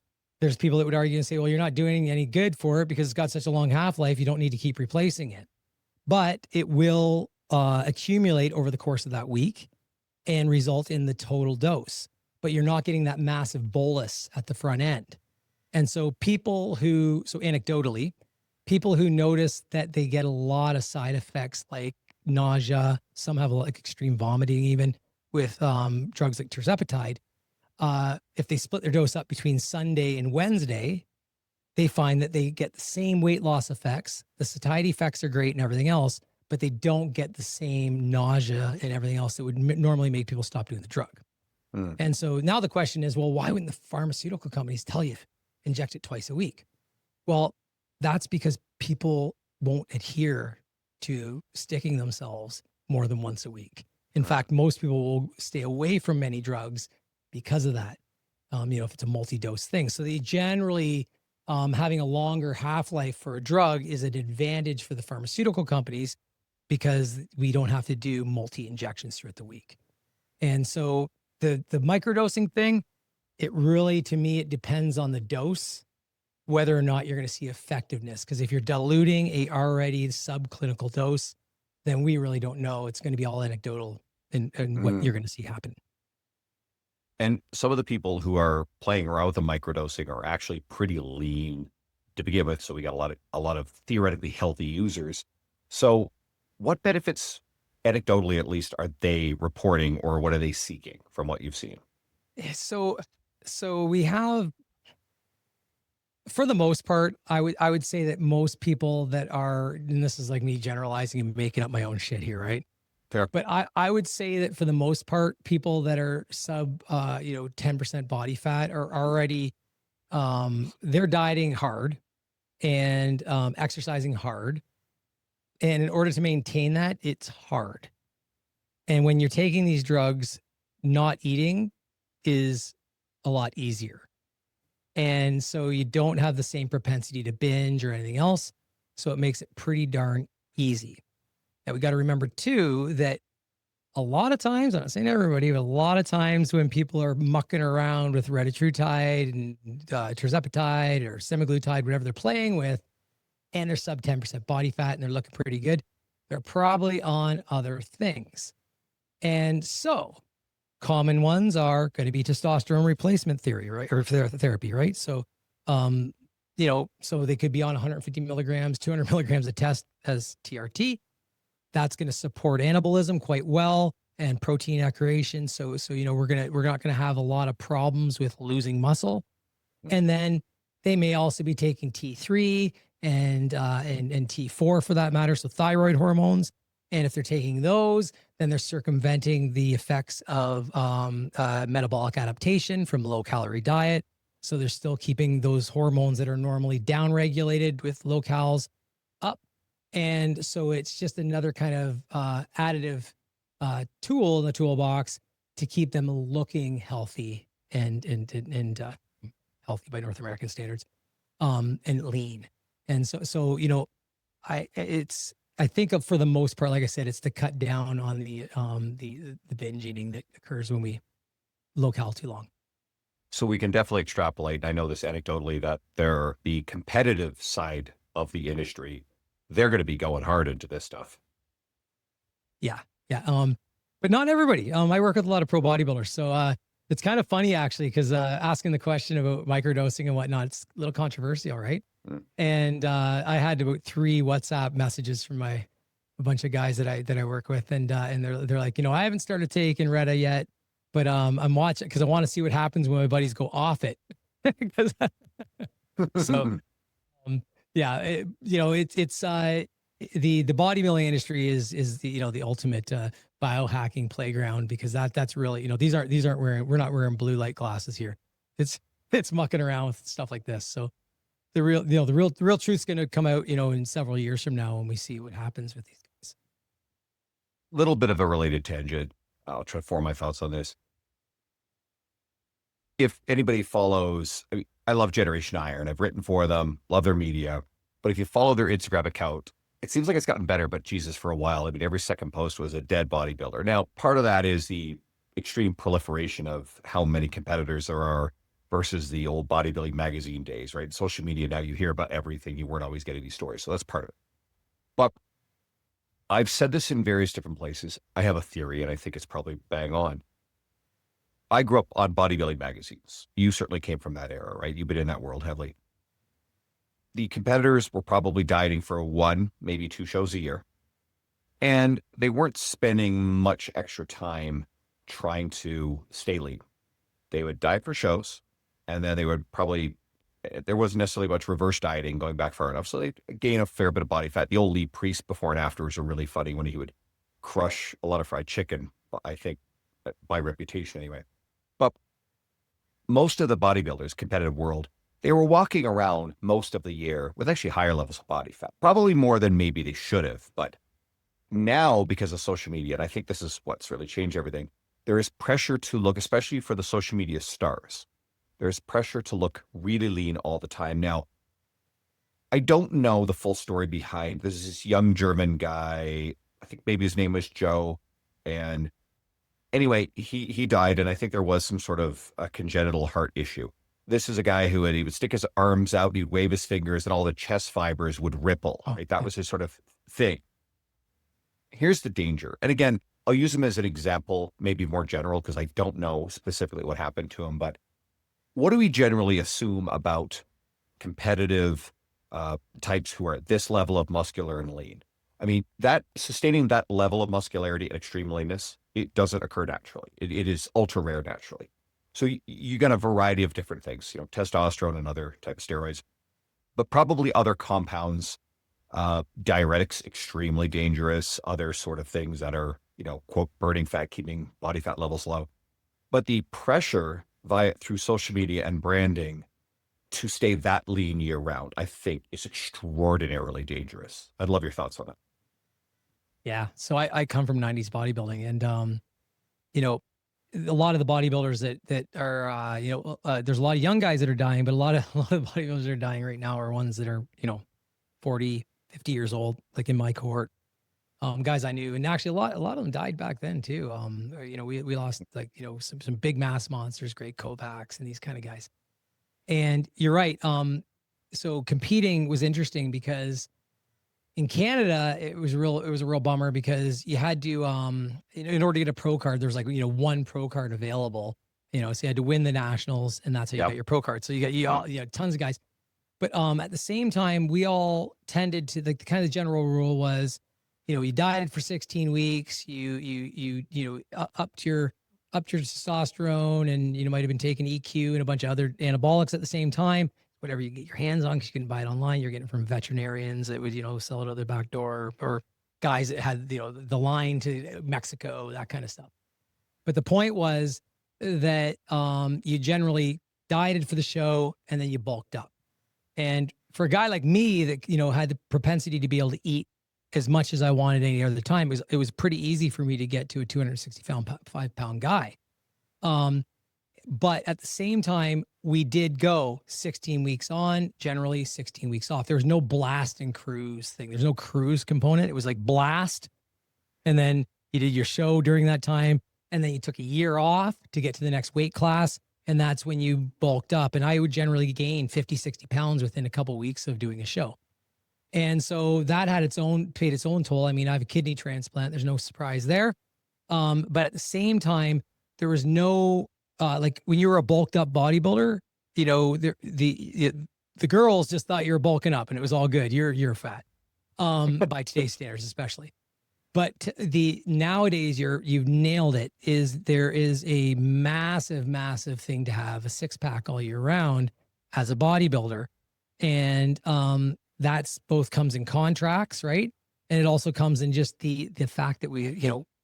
there's people that would argue and say, well, you're not doing any good for it because it's got such a long half-life, you don't need to keep replacing it. But it will accumulate over the course of that week and result in the total dose. But you're not getting that massive bolus at the front end. And so anecdotally, people who notice that they get a lot of side effects like nausea. Some have like extreme vomiting, even with drugs like tirzepatide. If they split their dose up between Sunday and Wednesday, they find that they get the same weight loss effects. The satiety effects are great and everything else, but they don't get the same nausea and everything else that would normally make people stop doing the drug. And so now the question is, well, why wouldn't the pharmaceutical companies tell you inject it twice a week? Well, that's because people won't adhere to sticking themselves more than once a week. In fact, most people will stay away from many drugs because of that, if it's a multi-dose thing. So they generally, having a longer half-life for a drug is an advantage for the pharmaceutical companies because we don't have to do multi-injections throughout the week. And so the microdosing thing, it really, to me, it depends on the dose, whether or not you're going to see effectiveness. Because if you're diluting a already subclinical dose, then we really don't know. It's going to be all anecdotal in what you're going to see happen. And some of the people who are playing around with the microdosing are actually pretty lean to begin with. So we got a lot of theoretically healthy users. So what benefits, anecdotally at least, are they reporting, or what are they seeking from what you've seen? So we have, for the most part, I would say that most people that are, and this is like me generalizing and making up my own shit here, right? Fair. But I would say that for the most part, people that are sub 10% body fat are already they're dieting hard and exercising hard. And in order to maintain that, it's hard. And when you're taking these drugs, not eating is a lot easier. And so you don't have the same propensity to binge or anything else. So it makes it pretty darn easy. Now we got to remember too, that a lot of times, I'm not saying everybody, but a lot of times when people are mucking around with retatrutide and tirzepatide or semaglutide, whatever they're playing with, and they're sub 10% body fat and they're looking pretty good, they're probably on other things. And so common ones are going to be testosterone replacement theory, right? Or therapy, right? So, so they could be on 150 milligrams, 200 milligrams of test as TRT. That's going to support anabolism quite well and protein accretion. So we're not going to have a lot of problems with losing muscle. And then they may also be taking T3 and T4 for that matter. So thyroid hormones. And if they're taking those, then they're circumventing the effects of metabolic adaptation from low calorie diet. So they're still keeping those hormones that are normally downregulated with low calories up. And so it's just another kind of additive tool in the toolbox to keep them looking healthy and healthy by North American standards, and lean. And so I think for the most part, like I said, it's to cut down on the binge eating that occurs when we low cal too long. So we can definitely extrapolate. I know this anecdotally that the competitive side of the industry, they're going to be going hard into this stuff. Yeah. But not everybody. I work with a lot of pro bodybuilders, so it's kind of funny actually, because asking the question about microdosing and whatnot, it's a little controversial, right? And I had about 3 WhatsApp messages from a bunch of guys that I work with, and they're like, I haven't started taking Reta yet, but I'm watching because I want to see what happens when my buddies go off it. So yeah, it's the bodybuilding industry is the ultimate biohacking playground, because that's really, we're not wearing blue light glasses here. It's mucking around with stuff like this. So the real truth's going to come out, in several years from now when we see what happens with these guys. Little bit of a related tangent. I'll try to form my thoughts on this. If anybody follows, I love Generation Iron. I've written for them, love their media. But if you follow their Instagram account, it seems like it's gotten better, but Jesus, for a while, every second post was a dead bodybuilder. Now, part of that is the extreme proliferation of how many competitors there are versus the old bodybuilding magazine days, right? Social media, now you hear about everything. You weren't always getting these stories. So that's part of it. But I've said this in various different places. I have a theory, and I think it's probably bang on. I grew up on bodybuilding magazines. You certainly came from that era, right? You've been in that world heavily. The competitors were probably dieting for 1, maybe 2 shows a year. And they weren't spending much extra time trying to stay lean. They would diet for shows, and then they would probably, there wasn't necessarily much reverse dieting going back far enough. So they gain a fair bit of body fat. The old Lee Priest before and afters are really funny when he would crush a lot of fried chicken, I think, by reputation anyway. But most of the bodybuilders, competitive world, they were walking around most of the year with actually higher levels of body fat, probably more than maybe they should have. But now, because of social media, and I think this is what's really changed everything, there is pressure to look, especially for the social media stars, there's pressure to look really lean all the time. Now, I don't know the full story behind this. Is this young German guy, I think maybe his name was Joe. And anyway, he died, and I think there was some sort of a congenital heart issue. This is a guy who he would stick his arms out, he'd wave his fingers, and all the chest fibers would ripple, right? That was his sort of thing. Here's the danger. And again, I'll use him as an example, maybe more general, because I don't know specifically what happened to him. But what do we generally assume about competitive types who are at this level of muscular and lean? I mean, that sustaining that level of muscularity and extreme leanness, it doesn't occur naturally. It is ultra rare naturally. So you got a variety of different things, testosterone and other type of steroids, but probably other compounds, diuretics, extremely dangerous, other sort of things that are, quote, burning fat, keeping body fat levels low. But the pressure through social media and branding to stay that lean year round, I think is extraordinarily dangerous. I'd love your thoughts on that. Yeah. So I come from 90s bodybuilding, and, a lot of the bodybuilders that are, there's a lot of young guys that are dying, but a lot of bodybuilders that are dying right now are ones that are, 40, 50 years old, like in my cohort. Guys I knew, and actually a lot of them died back then too. We lost some big mass monsters, great Kovacs and these kind of guys. And you're right. So competing was interesting because in Canada, it was a real bummer because you had to, in order to get a pro card, there's one pro card available, so you had to win the nationals, and that's how you got your pro card. So you had tons of guys. But at the same time, we all tended to, the kind of general rule was, you dieted for 16 weeks, you upped your testosterone, and you might have been taking EQ and a bunch of other anabolics at the same time. Whatever you get your hands on, because you couldn't buy it online, you're getting it from veterinarians that would sell it out their back door, or guys that had the line to Mexico, that kind of stuff. But the point was that you generally dieted for the show, and then you bulked up. And for a guy like me that had the propensity to be able to eat as much as I wanted any other time, it was pretty easy for me to get to a 265-pound guy. But at the same time, we did go 16 weeks on, generally 16 weeks off. There was no blast and cruise thing. There's no cruise component. It was like blast, and then you did your show during that time, and then you took a year off to get to the next weight class, and that's when you bulked up. And I would generally gain 50, 60 pounds within a couple of weeks of doing a show. And so that paid its own toll. I mean, I have a kidney transplant. There's no surprise there. But at the same time, there was no, like when you were a bulked up bodybuilder, the girls just thought you were bulking up, and it was all good. You're fat, by today's standards, especially. But nowadays you've nailed it. There is a massive, massive thing to have a 6-pack all year round as a bodybuilder. And, that's both comes in contracts, right? And it also comes in just the fact that we,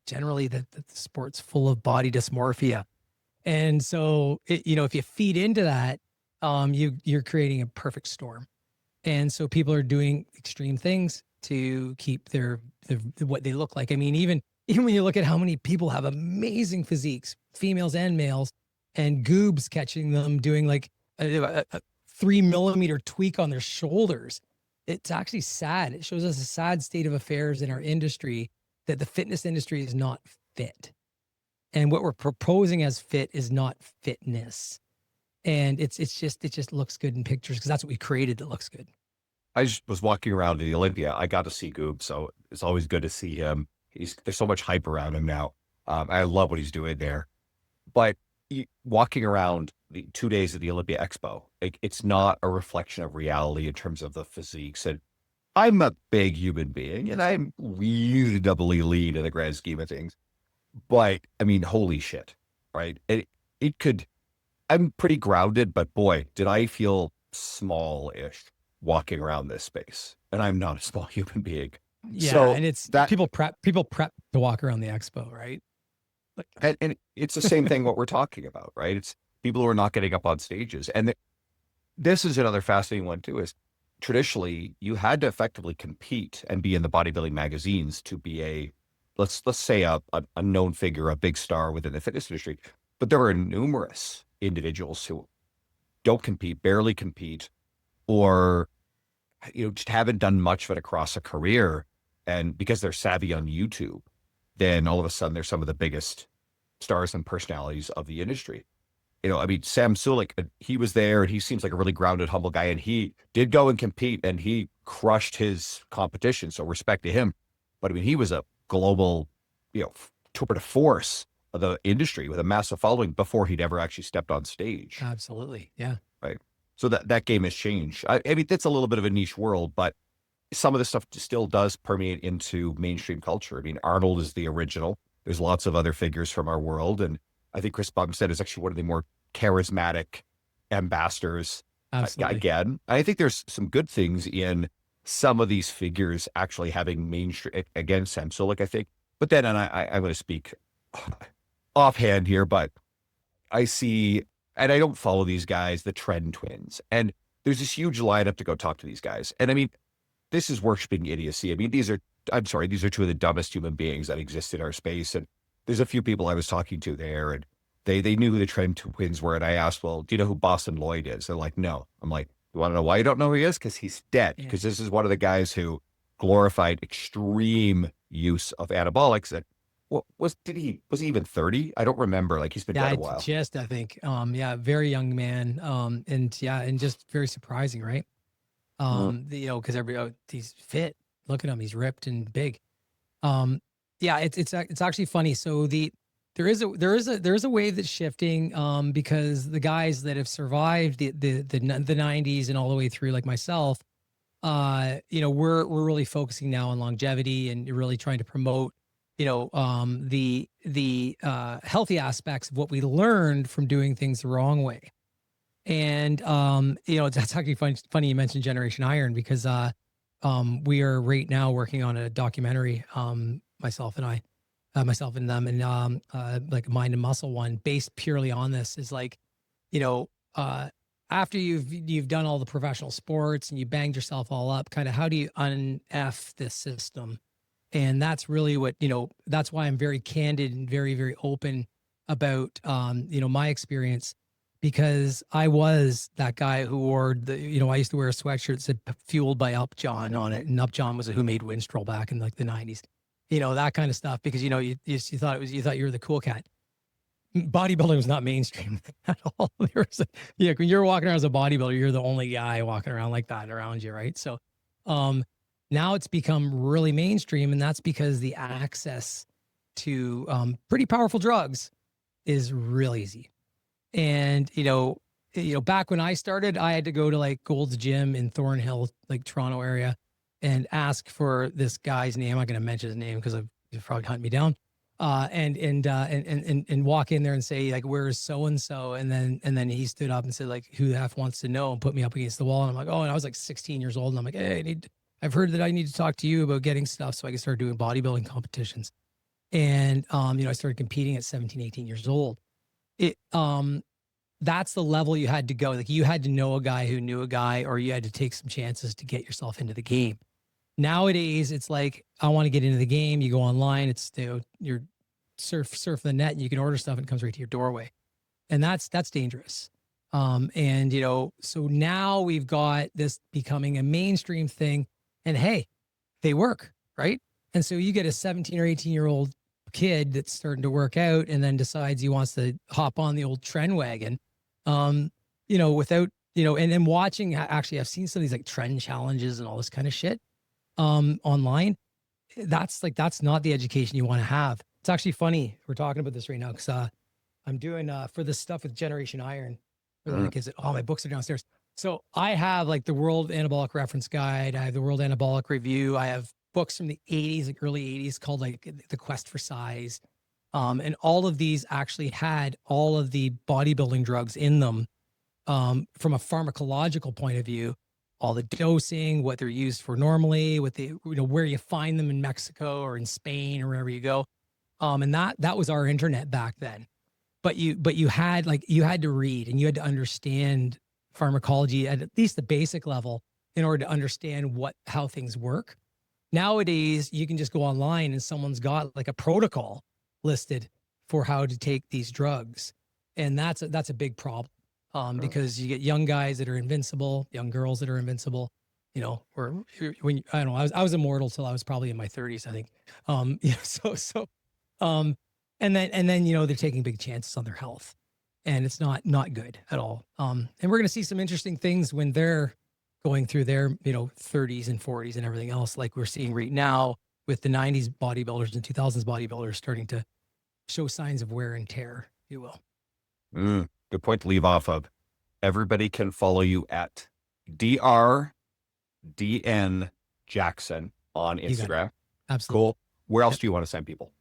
generally the sport's full of body dysmorphia. And so, if you feed into that, you're creating a perfect storm. And so people are doing extreme things to keep what they look like. I mean, even when you look at how many people have amazing physiques, females and males, and goobs catching them doing like a 3 millimeter tweak on their shoulders. It's actually sad. It shows us a sad state of affairs in our industry, that the fitness industry is not fit. And what we're proposing as fit is not fitness. And it just looks good in pictures because that's what we created that looks good. I just was walking around in the Olympia. I got to see Goob, so it's always good to see him. There's so much hype around him now. I love what he's doing there. But walking around the 2 days of the Olympia Expo, it's not a reflection of reality in terms of the physiques. And I'm a big human being and I'm reasonably lean in the grand scheme of things. But I mean, holy shit, right? It could, I'm pretty grounded, but boy, did I feel small-ish walking around this space. And I'm not a small human being. Yeah, So and it's that, people prep to walk around the expo, right? Like, and it's the same thing what we're talking about, right? It's people who are not getting up on stages. And this is another fascinating one too, is traditionally you had to effectively compete and be in the bodybuilding magazines to be let's say a known figure, a big star within the fitness industry. But there are numerous individuals who don't compete, barely compete, or just haven't done much of it across a career. And because they're savvy on YouTube, then all of a sudden they're some of the biggest stars and personalities of the industry. I mean, Sam Sulek, he was there and he seems like a really grounded, humble guy. And he did go and compete and he crushed his competition. So respect to him. But I mean, he was a global, tour de force of the industry with a massive following before he'd ever actually stepped on stage. absolutely. Yeah. Right. So that game has changed. I mean, that's a little bit of a niche world, but some of this stuff still does permeate into mainstream culture. I mean, Arnold is the original. There's lots of other figures from our world. And I think Chris Bumstead is actually one of the more charismatic ambassadors. Absolutely. Again, I think there's some good things in some of these figures actually having mainstream, again, Sam Sulek, I think. But then, and I'm going to speak offhand here, but I see, and I don't follow these guys, the Trend Twins. And there's this huge lineup to go talk to these guys. And I mean, this is worshiping idiocy. I mean, these are two of the dumbest human beings that exist in our space. And there's a few people I was talking to there and they knew who the Trend Twins were. And I asked, well, do you know who Boston Lloyd is? They're like, no. I'm like, you want to know why you don't know who he is? Because he's dead. Yeah. Because this is one of the guys who glorified extreme use of anabolics. That was he even 30? I don't remember. Like he's been dead a while. I think, very young man. And just very surprising, right? Because he's fit. Look at him, he's ripped and big. It's actually funny. So there is a wave that's shifting because the guys that have survived the 90s and all the way through, like myself, we're really focusing now on longevity and really trying to promote the healthy aspects of what we learned from doing things the wrong way. And that's actually funny you mentioned Generation Iron because we are right now working on a documentary, myself and them, and like a mind and muscle one based purely on this is like, after you've done all the professional sports and you banged yourself all up, kind of how do you un-F this system? And that's really what, that's why I'm very candid and very, very open about, my experience, because I was that guy who wore I used to wear a sweatshirt that said fueled by Upjohn on it. And Upjohn was who made Winstrol back in like the 90s, that kind of stuff, because, you thought you were the cool cat. Bodybuilding was not mainstream at all. When you're walking around as a bodybuilder, you're the only guy walking around like that around you. Right. So, now it's become really mainstream, and that's because the access to pretty powerful drugs is real easy. And back when I started, I had to go to like Gold's Gym in Thornhill, like Toronto area, and ask for this guy's name. I'm not going to mention his name because he'll probably hunt me down. And walk in there and say like, "Where's so and so?" And then he stood up and said like, "Who the F wants to know?" and put me up against the wall. And I'm like, "Oh," and I was like 16 years old, and I'm like, "Hey, I've heard that I need to talk to you about getting stuff so I can start doing bodybuilding competitions." And, I started competing at 17, 18 years old. That's the level you had to go. Like you had to know a guy who knew a guy, or you had to take some chances to get yourself into the game. Nowadays, it's like, I want to get into the game. You go online, it's, you're surf the net and you can order stuff and it comes right to your doorway. And that's dangerous. So now we've got this becoming a mainstream thing. And hey, they work, right? And so you get a 17 or 18-year-old kid that's starting to work out and then decides he wants to hop on the old trend wagon, without, and then watching, actually, I've seen some of these like trend challenges and all this kind of shit online. That's not the education you want to have. It's actually funny. We're talking about this right now because I'm doing for this stuff with Generation Iron. Like, my books are downstairs. So I have like the World Anabolic Reference Guide. I have the World Anabolic Review. I have books from the 80s, like early 80s, called like The Quest for Size. And all of these actually had all of the bodybuilding drugs in them, from a pharmacological point of view, all the dosing, what they're used for normally, what they, where you find them in Mexico or in Spain or wherever you go. And that was our internet back then. But you had to read and you had to understand pharmacology at least the basic level in order to understand how things work. Nowadays, you can just go online and someone's got like a protocol listed for how to take these drugs. And that's a big problem, because you get young guys that are invincible, young girls that are invincible, or when, I don't know, I was immortal till I was probably in my 30s, I think. And then, they're taking big chances on their health, and it's not good at all. And we're going to see some interesting things when they're going through their, 30s and 40s and everything else, like we're seeing right now with the 90s bodybuilders and 2000s bodybuilders starting to show signs of wear and tear, if you will. Good point to leave off of. Everybody can follow you at DRDN Jackson on Instagram. Absolutely. Cool. Where else do you want to send people?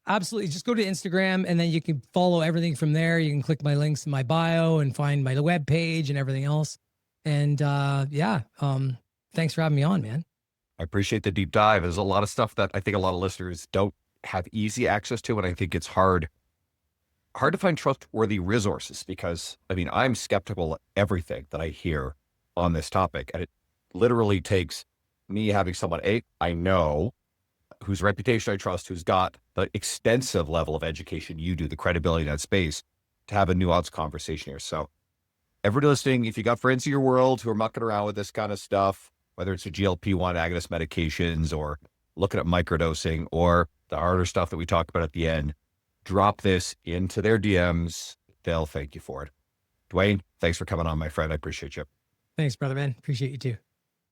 Absolutely. Just go to Instagram and then you can follow everything from there. You can click my links in my bio and find my web page and everything else. And thanks for having me on, man. I appreciate the deep dive. There's a lot of stuff that I think a lot of listeners don't have easy access to. And I think it's hard to find trustworthy resources because, I'm skeptical of everything that I hear on this topic. And it literally takes me having someone, I know, whose reputation I trust, who's got the extensive level of education you do, the credibility in that space, to have a nuanced conversation here. So everybody listening, if you got friends in your world who are mucking around with this kind of stuff, whether it's a GLP-1 agonist medications or looking at microdosing or the harder stuff that we talked about at the end, drop this into their DMs. They'll thank you for it. Dwayne, thanks for coming on, my friend. I appreciate you. Thanks, brother, man. Appreciate you too.